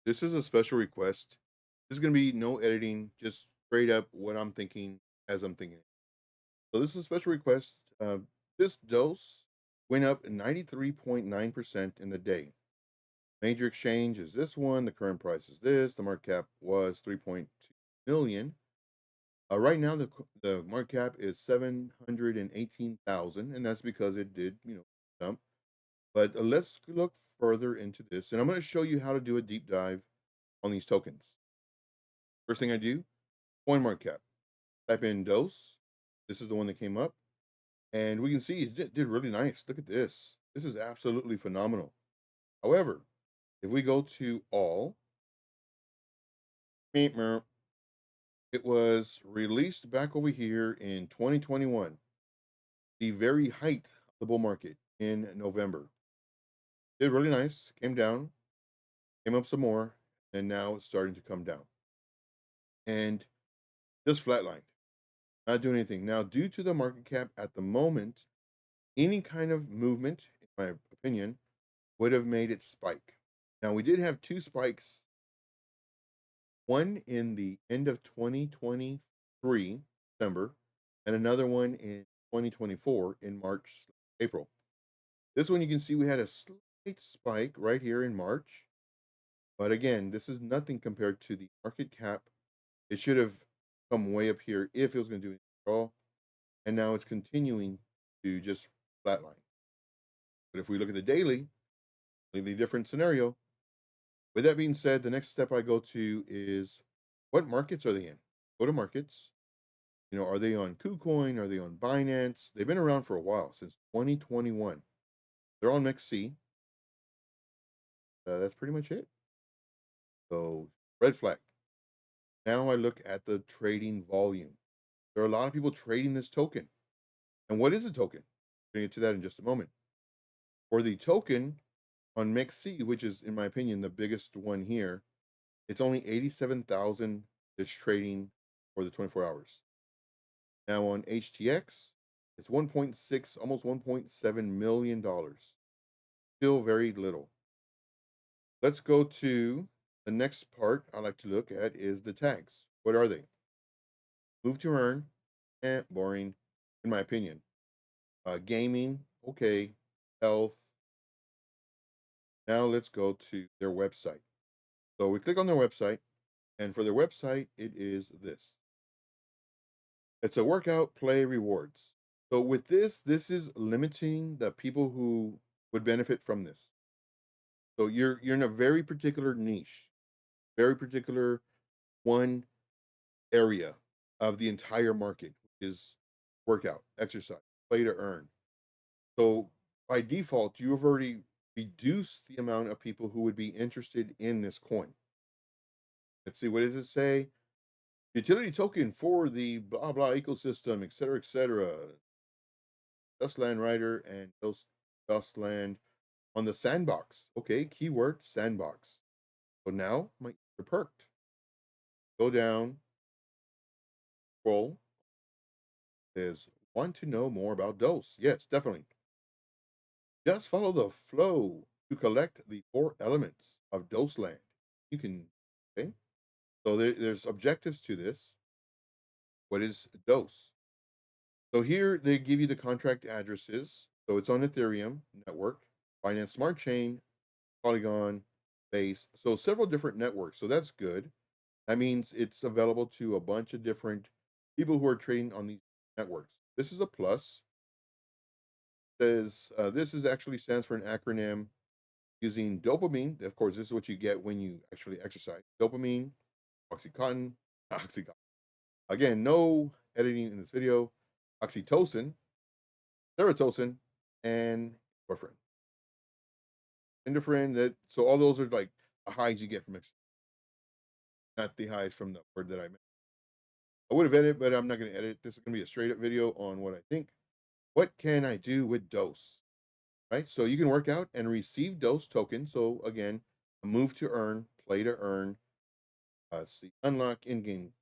This is a special request. This is going to be no editing, just straight up what I'm thinking as I'm thinking. So this is a special request. This dose went up 93.9% in the day. Major exchange is this one. The current price is this. The market cap was 3.2 million. Right now, the market cap is 718,000, and that's because it did, dump. But let's look further into this, and I'm going to show you how to do a deep dive on these tokens. First thing I do, CoinMarketCap. Type in dose. This is the one that came up. And we can see it did really nice. Look at this. This is absolutely phenomenal. However, if we go to all, meep, meep, it was released back over here in 2021, the very height of the bull market in November. Did really nice, came down, came up some more, and now it's starting to come down. And just flatlined, not doing anything. Now, due to the market cap at the moment, any kind of movement, in my opinion, would have made it spike. Now, we did have two spikes, one in the end of 2023, December, and another one in 2024 in March, April. This one you can see we had a slight spike right here in March. But again, this is nothing compared to the market cap. It should have come way up here if it was going to do anything at all. And now it's continuing to just flatline. But if we look at the daily, completely different scenario. With that being said, the next step I go to is what markets are they in? Go to markets. Are they on KuCoin? Are they on Binance? They've been around for a while, since 2021. They're on MEXC. That's pretty much it. So, red flag. Now I look at the trading volume. There are a lot of people trading this token. And what is a token? We'll get to that in just a moment. For the token on MEXC, which is, in my opinion, the biggest one here, it's only 87,000 that's trading for the 24 hours. Now on HTX, it's 1.6, almost $1.7 million. Still very little. Let's go to the next part I like to look at is the tags. What are they? Move to earn, boring, in my opinion. Gaming, okay. Health. Now let's go to their website. So we click on their website, and for their website, it is this. It's a workout play rewards. So with this is limiting the people who would benefit from this. So you're in a very particular niche, very particular one area of the entire market, which is workout, exercise, play to earn. So by default, you have already reduced the amount of people who would be interested in this coin. Let's see, what does it say? Utility token for the blah blah ecosystem, etc., etc. Dustland Rider and Dustland on the sandbox. Okay, keyword sandbox. So now my ears are perked. Go down, scroll. Says want to know more about dose? Yes, definitely. Just follow the flow to collect the four elements of dose land. You can, okay. So there's objectives to this. What is dose? So here they give you the contract addresses. So it's on Ethereum network, Binance Smart Chain, Polygon, Base. So several different networks. So that's good. That means it's available to a bunch of different people who are trading on these networks. This is a plus. Says this is actually stands for an acronym using dopamine. Of course, this is what you get when you actually exercise. Dopamine, oxycontin, oxycontin. Again, no editing in this video. Oxytocin, serotonin, and endorphin. Endorphin. That so all those are like the highs you get from exercise, not the highs from the word that I meant. I would have edited, but I'm not going to edit. This is going to be a straight up video on what I think. What can I do with dose? Right. So you can work out and receive dose tokens. So again, move to earn, play to earn, see, unlock in-game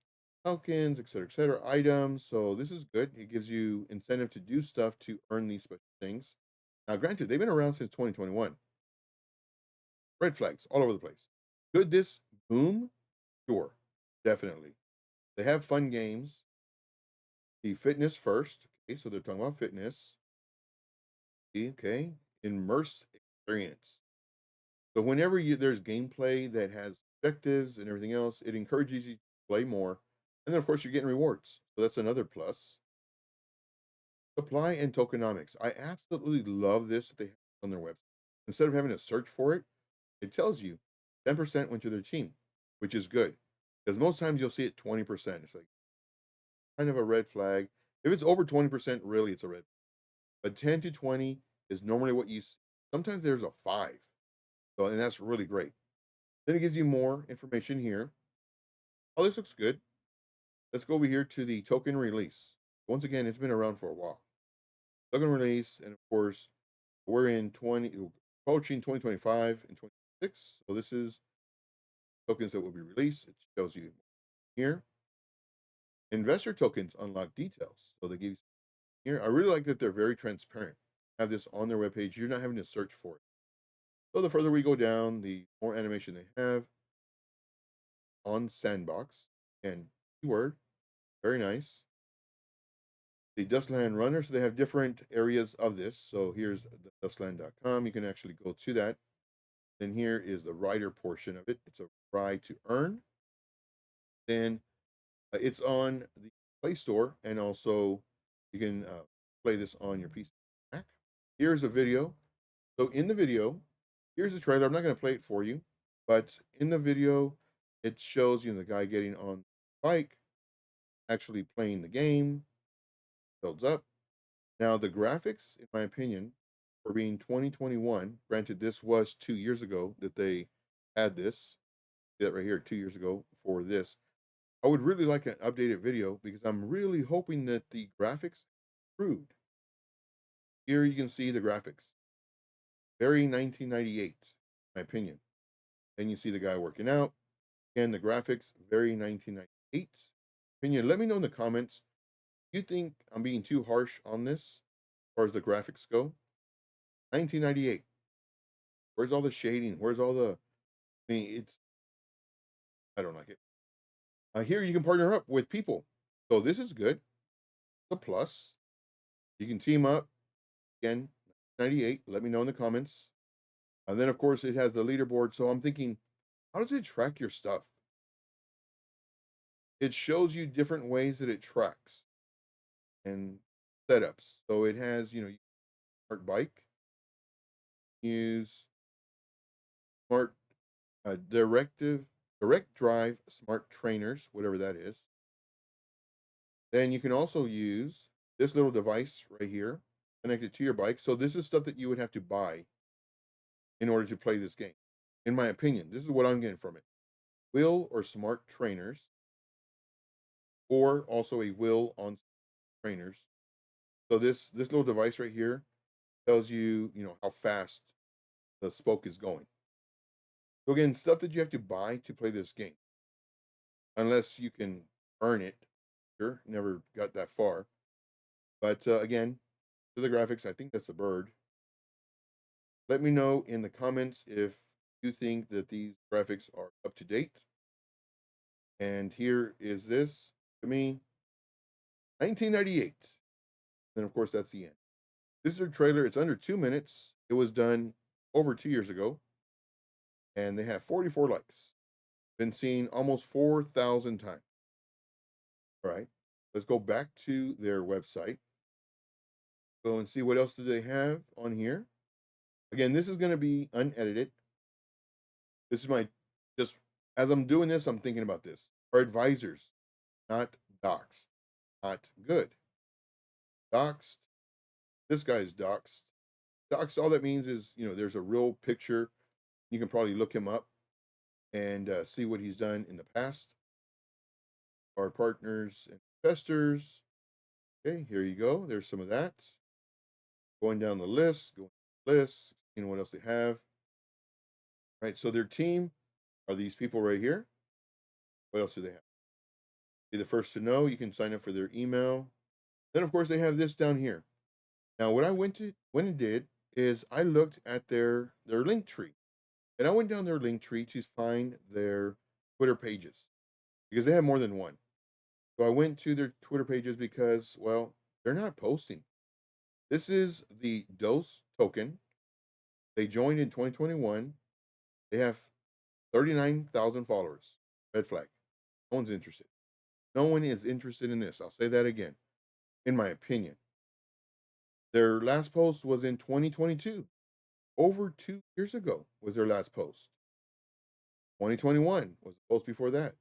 tokens, etc., items. So this is good. It gives you incentive to do stuff to earn these special things. Now, granted, they've been around since 2021. Red flags all over the place. Could this boom? Sure, definitely. They have fun games. The fitness first. Okay, so they're talking about fitness. Okay, immerse experience. So whenever there's gameplay that has objectives and everything else, it encourages you to play more. And then of course you're getting rewards. So that's another plus. Supply and tokenomics. I absolutely love this that they have on their website. Instead of having to search for it, it tells you 10% went to their team, which is good. Because most times you'll see it 20%. It's like kind of a red flag. If it's over 20%, really it's a red. But 10 to 20 is normally what you see. Sometimes there's a 5. So and that's really great. Then it gives you more information here. Oh, this looks good. Let's go over here to the token release. Once again, it's been around for a while. Token release, and of course, we're in approaching 2025 and 2026. So this is tokens that will be released. It shows you here. Investor tokens unlock details. So they give you here. I really like that they're very transparent. Have this on their webpage. You're not having to search for it. So the further we go down, the more animation they have on Sandbox and keyword. Very nice. The Dustland Runner. So they have different areas of this. So here's dustland.com. You can actually go to that. Then here is the rider portion of it. It's a ride to earn. Then it's on the Play Store, and also you can play this on your PC. Mac. Here's a video. So in the video, here's the trailer. I'm not going to play it for you, but in the video, it shows the guy getting on the bike, actually playing the game. Builds up. Now the graphics, in my opinion, for being 2021. Granted, this was 2 years ago that they had this. That right here, 2 years ago for this. I would really like an updated video because I'm really hoping that the graphics improved. Here you can see the graphics. Very 1998, in my opinion. Then you see the guy working out. Again, the graphics, very 1998. Opinion, let me know in the comments. Do you think I'm being too harsh on this as far as the graphics go? 1998. Where's all the shading? Where's all the... I mean, I don't like it. Here you can partner up with people. So this is good. The plus. You can team up. Again, 98. Let me know in the comments. And then, of course, it has the leaderboard. So I'm thinking, how does it track your stuff? It shows you different ways that it tracks and setups. So it has, smart bike, use smart direct drive smart trainers, whatever that is. Then you can also use this little device right here, connected to your bike. So this is stuff that you would have to buy in order to play this game. In my opinion, this is what I'm getting from it. Wheel or smart trainers, or also a wheel on trainers. So this little device right here tells you, how fast the spoke is going. So again, stuff that you have to buy to play this game. Unless you can earn it. Sure, never got that far. But again, to the graphics, I think that's a bird. Let me know in the comments if you think that these graphics are up to date. And here is this, to me, 1998. And of course, that's the end. This is their trailer. It's under 2 minutes. It was done over 2 years ago. And they have 44 likes. Been seen almost 4,000 times. All right. Let's go back to their website. Go and see what else do they have on here. Again, this is going to be unedited. This is just as I'm doing this, I'm thinking about this. Our advisors, not doxed. Not good. Doxed. This guy is doxed. Doxed, all that means is, there's a real picture. You can probably look him up and see what he's done in the past. Our partners and investors. Okay, here you go. There's some of that. Going down the list, seeing what else they have. All right, so their team are these people right here. What else do they have? Be the first to know. You can sign up for their email. Then, of course, they have this down here. Now, what I went and did is I looked at their link tree. And I went down their link tree to find their Twitter pages because they have more than one. So I went to their Twitter pages because, well, they're not posting. This is the DOS token. They joined in 2021. They have 39,000 followers. Red flag. No one's interested. No one is interested in this. I'll say that again, in my opinion. Their last post was in 2022. Over 2 years ago was their last post. 2021 was the post before that.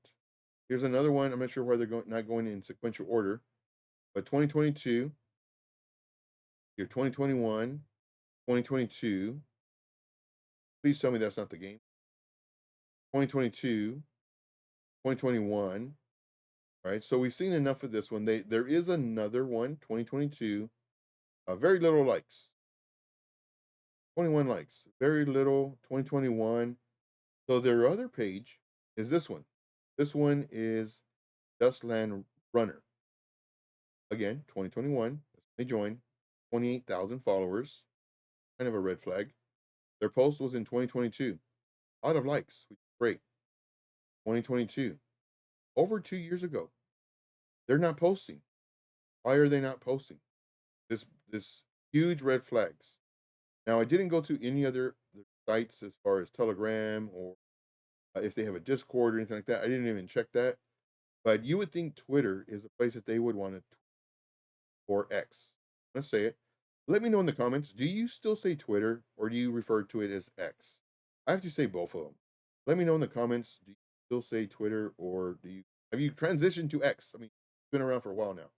Here's another one. I'm not sure why they're not going in sequential order, but 2022, here 2021, 2022. Please tell me that's not the game. 2022, 2021. Right. So we've seen enough of this one. There is another one, 2022. Very little likes. 21 likes. Very little. 2021. So their other page is this one. This one is Dustland Runner. Again, 2021. They joined. 28,000 followers. Kind of a red flag. Their post was in 2022. A lot of likes, which is great. 2022. Over 2 years ago. They're not posting. Why are they not posting? This huge red flags. Now, I didn't go to any other sites as far as Telegram or if they have a Discord or anything like that. I didn't even check that. But you would think Twitter is a place that they would want to, or X. I'm going to say it. Let me know in the comments. Do you still say Twitter or do you refer to it as X? I have to say both of them. Let me know in the comments. Do you still say Twitter or have you transitioned to X? I mean, it's been around for a while now.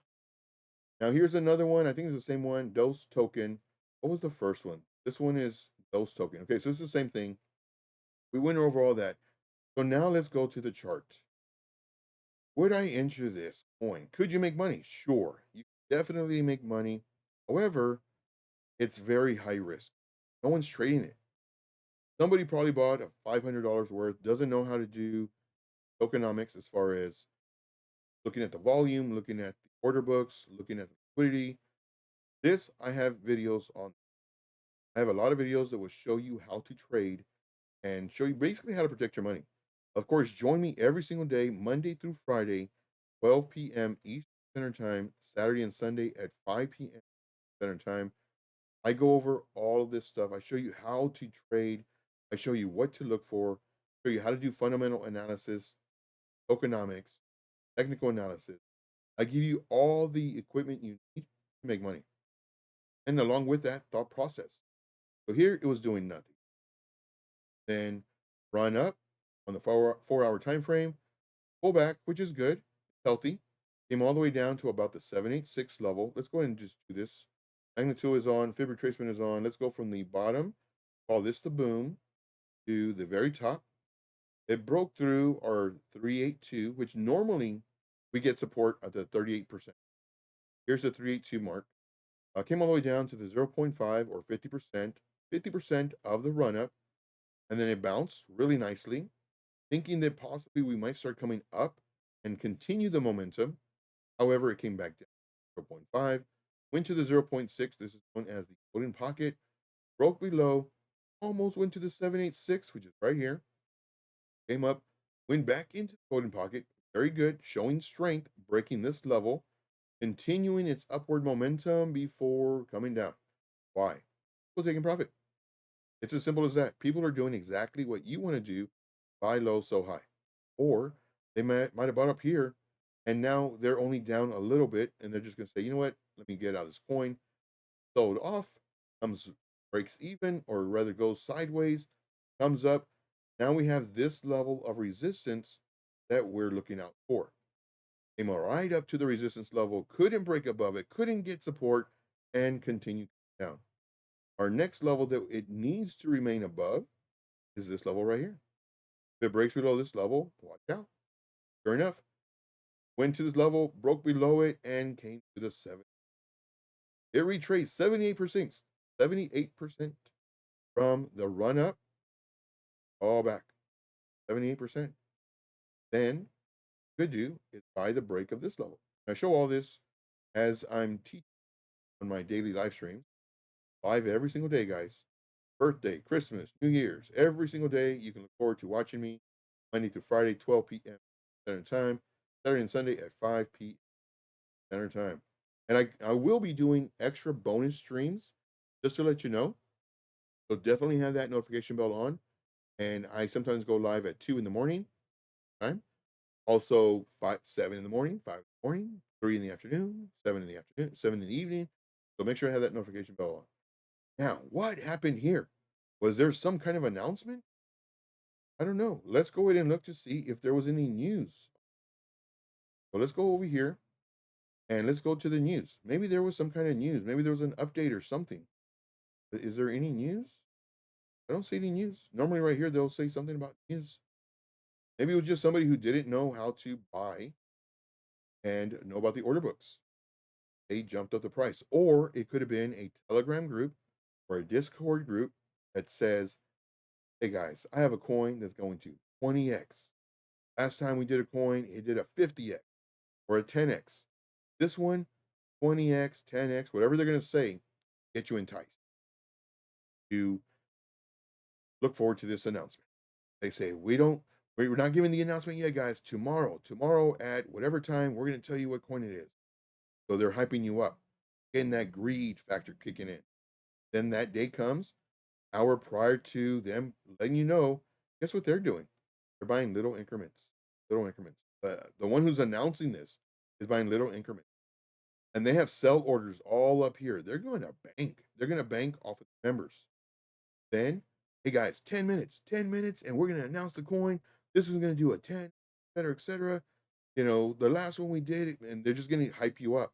Now here's another one. I think it's the same one. Dose token. What was the first one? This one is Dose token. Okay, so it's the same thing. We went over all that. So now let's go to the chart. Would I enter this coin? Could you make money? Sure, you definitely make money. However, it's very high risk. No one's trading it. Somebody probably bought a $500 worth, doesn't know how to do tokenomics as far as looking at the volume, looking at the order books, looking at the liquidity. This I have videos on. I have a lot of videos that will show you how to trade and show you basically how to protect your money. Of course, join me every single day, Monday through Friday, 12 p.m. Eastern Standard Time, Saturday and Sunday at 5 p.m. Standard Time. I go over all of this stuff. I show you how to trade. I show you what to look for, show you how to do fundamental analysis, tokenomics, technical analysis. I give you all the equipment you need to make money. And along with that, thought process. So here it was doing nothing. Then run up on the 4 hour time frame, pull back, which is good, healthy. Came all the way down to about the 786 level. Let's go ahead and just do this. Magnitude is on, fib retracement is on. Let's go from the bottom, call this the boom, to the very top. It broke through our 382, which normally we get support at the 38%. Here's the 382 mark. Came all the way down to the 0.5 or 50%, 50% of the run up. And then it bounced really nicely, thinking that possibly we might start coming up and continue the momentum. However, it came back down 0.5, went to the 0.6. This is known as the golden pocket, broke below, almost went to the 786, which is right here. Came up, went back into the golden pocket. Very good, showing strength, breaking this level, continuing its upward momentum before coming down. Why? Still taking profit. It's as simple as that. People are doing exactly what you want to do, buy low, sell high. Or they might have bought up here and now they're only down a little bit and they're just going to say, you know what, let me get out of this coin. Sold off, comes, breaks even, or rather goes sideways, comes up. Now we have this level of resistance that we're looking out for. Came right up to the resistance level, couldn't break above it, couldn't get support, and continue down. Our next level that it needs to remain above is this level right here. If it breaks below this level, watch out. Sure enough, went to this level, broke below it, and came to the 7. It retraced 78%, 78% from the run up, all back, 78%. Then, what you do is buy the break of this level. I show all this as I'm teaching on my daily live streams, live every single day, guys. birthday, Christmas, New Year's. Every single day, you can look forward to watching me Monday through Friday, 12 p.m. Standard Time, Saturday and Sunday at 5 p.m. Standard Time. And I will be doing extra bonus streams just to let you know. So definitely have that notification bell on. And I sometimes go live at 2 in the morning time. Also 7 in the morning, 5 in the morning, 3 in the afternoon, 7 in the afternoon, 7 in the evening. So make sure I have that notification bell on. Now, what happened here? Was there some kind of announcement? I don't know. Let's go ahead and look to see if there was any news. So let's go over here and let's go to the news. Maybe there was some kind of news. Maybe there was an update or something. Is there any news? I don't see any news. Normally right here, they'll say something about news. Maybe it was just somebody who didn't know how to buy and know about the order books. They jumped up the price. Or it could have been a Telegram group or a Discord group that says, hey guys, I have a coin that's going to 20x. Last time we did a coin, it did a 50x or a 10x. This one, 20x, 10x, whatever they're going to say, get you enticed. You look forward to this announcement. They say, we're not giving the announcement yet, guys. Tomorrow at whatever time, we're going to tell you what coin it is. So they're hyping you up, getting that greed factor kicking in. Then that day comes, hour prior to them letting you know, guess what they're doing? They're buying little increments, little increments. The one who's announcing this is buying little increments. And they have sell orders all up here. They're going to bank. They're going to bank off of the members. Then, hey guys, 10 minutes, and we're going to announce the coin. This is going to do a 10, et cetera, et cetera. You know, the last one we did, and they're just going to hype you up.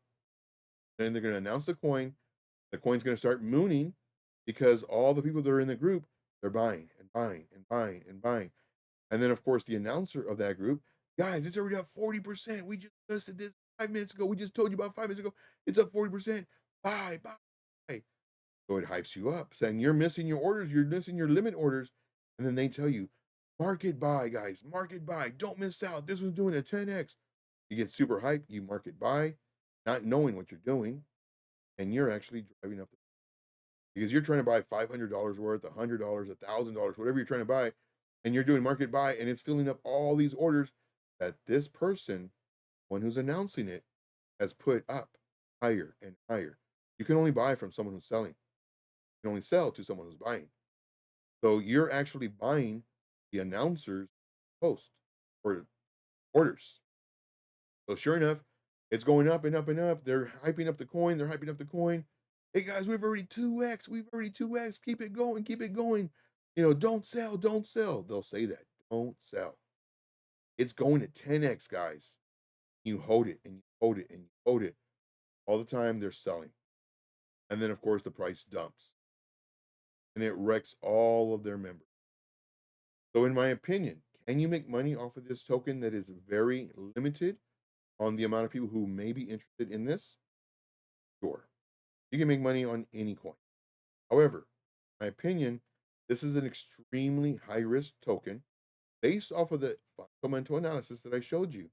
Then they're going to announce the coin. The coin's going to start mooning because all the people that are in the group, they're buying and buying and buying and buying. And then, of course, the announcer of that group, guys, it's already up 40%. We just listed this 5 minutes ago. We just told you about 5 minutes ago. It's up 40%. Buy, buy. So it hypes you up, saying you're missing your orders, you're missing your limit orders. And then they tell you, market buy, guys, market buy. Don't miss out. This one's doing a 10x. You get super hyped, you market buy, not knowing what you're doing, and you're actually driving up the because you're trying to buy $500 worth, $100, $1,000, whatever you're trying to buy, and you're doing market buy, and it's filling up all these orders that this person, one who's announcing it, has put up higher and higher. You can only buy from someone who's selling. You can only sell to someone who's buying. So you're actually buying the announcer's post or orders. So sure enough, it's going up and up and up. They're hyping up the coin. They're hyping up the coin. Hey guys, we've already 2x. We've already 2x. Keep it going. Keep it going. You know, don't sell. Don't sell. They'll say that. Don't sell. It's going to 10x, guys. You hold it and you hold it and you hold it. All the time they're selling. And then, of course, the price dumps. And it wrecks all of their members. So, in my opinion, can you make money off of this token that is very limited on the amount of people who may be interested in this? Sure. You can make money on any coin. However, in my opinion, this is an extremely high risk token based off of the fundamental analysis that I showed you.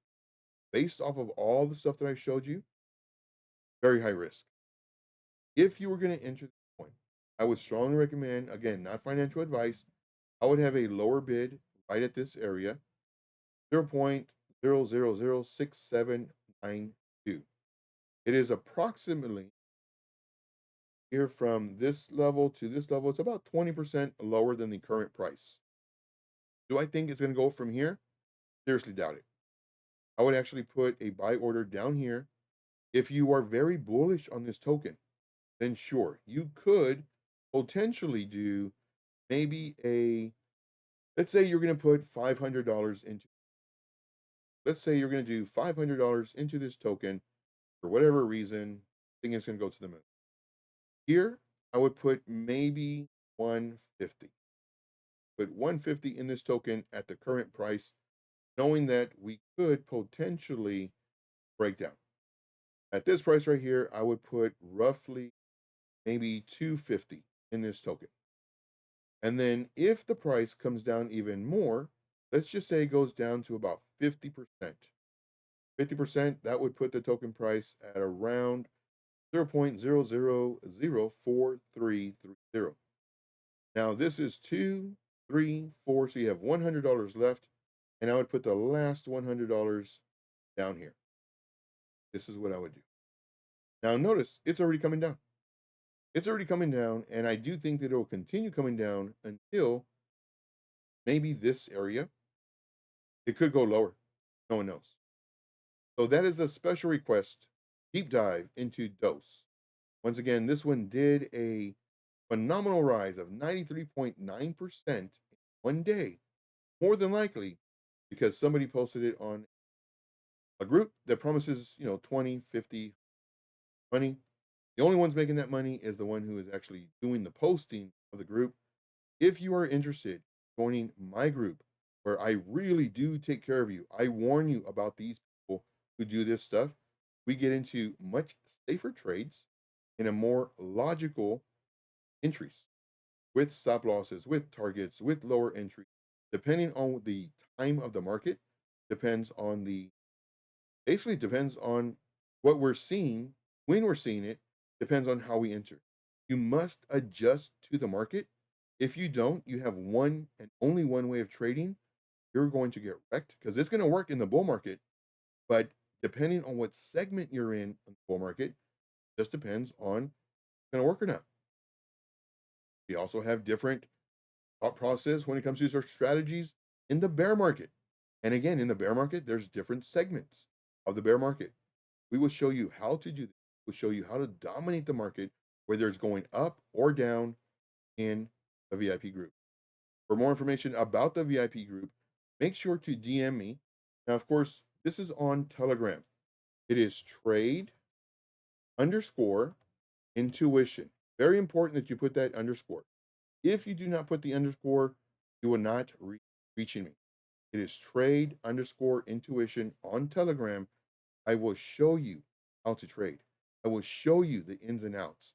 Based off of all the stuff that I showed you, very high risk. If you were going to enter the coin, I would strongly recommend, again, not financial advice, I would have a lower bid right at this area, 0.0006792. It is approximately here from this level to this level. It's about 20% lower than the current price. Do I think it's going to go from here? Seriously doubt it. I would actually put a buy order down here. If you are very bullish on this token, then sure, you could potentially do maybe let's say you're going to put $500 into, let's say you're going to do $500 into this token for whatever reason, I think it's going to go to the moon. Here, I would put maybe 150. Put 150 in this token at the current price, knowing that we could potentially break down. At this price right here, I would put roughly maybe 250 in this token. And then if the price comes down even more, let's just say it goes down to about 50%. 50%, that would put the token price at around 0.00043330. Now this is 2, 3, 4. So you have $100 left. And I would put the last $100 down here. This is what I would do. Now notice it's already coming down. It's already coming down, and I do think that it will continue coming down until maybe this area. It could go lower. No one knows. So that is a special request deep dive into dose. Once again, this one did a phenomenal rise of 93.9% in one day, more than likely because somebody posted it on a group that promises, 20, 50 money. The only one's making that money is the one who is actually doing the posting of the group. If you are interested in joining my group, where I really do take care of you, I warn you about these people who do this stuff. We get into much safer trades in a more logical entries with stop losses, with targets, with lower entry, depending on the time of the market, depends on the basically depends on what we're seeing, when we're seeing it, depends on how we enter. You must adjust to the market. If you don't, you have one and only one way of trading. You're going to get wrecked because it's going to work in the bull market, but depending on what segment you're in the bull market, just depends on if it's going to work or not. We also have different thought process when it comes to our strategies in the bear market. And again, in the bear market, there's different segments of the bear market. We will show you how to do this. We'll show you how to dominate the market, whether it's going up or down in the VIP group. For more information about the VIP group, make sure to DM me. Now, of course, this is on Telegram. It is trade_intuition. Very important that you put that underscore. If you do not put the underscore, you will not reaching me. It is trade_intuition on Telegram. I will show you how to trade. I will show you the ins and outs.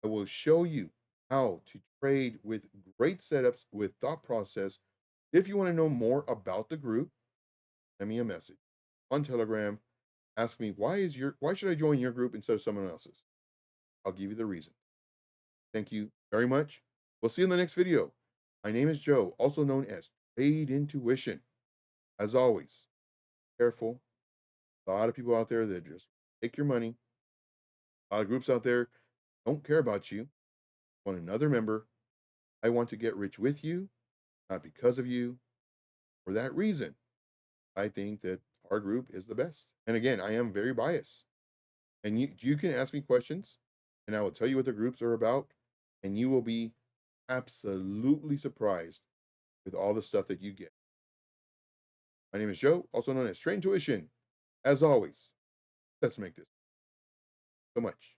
I will show you how to trade with great setups, with thought process. If you want to know more about the group, send me a message on Telegram. Ask me why should I join your group instead of someone else's? I'll give you the reason. Thank you very much. We'll see you in the next video. My name is Joe, also known as Trade Intuition. As always, careful. A lot of people out there that just take your money. A lot of groups out there don't care about you. Want another member. I want to get rich with you, not because of you. For that reason, I think that our group is the best. And again, I am very biased. And you can ask me questions, and I will tell you what the groups are about, and you will be absolutely surprised with all the stuff that you get. My name is Joe, also known as Trade Intuition. As always, let's make this so much.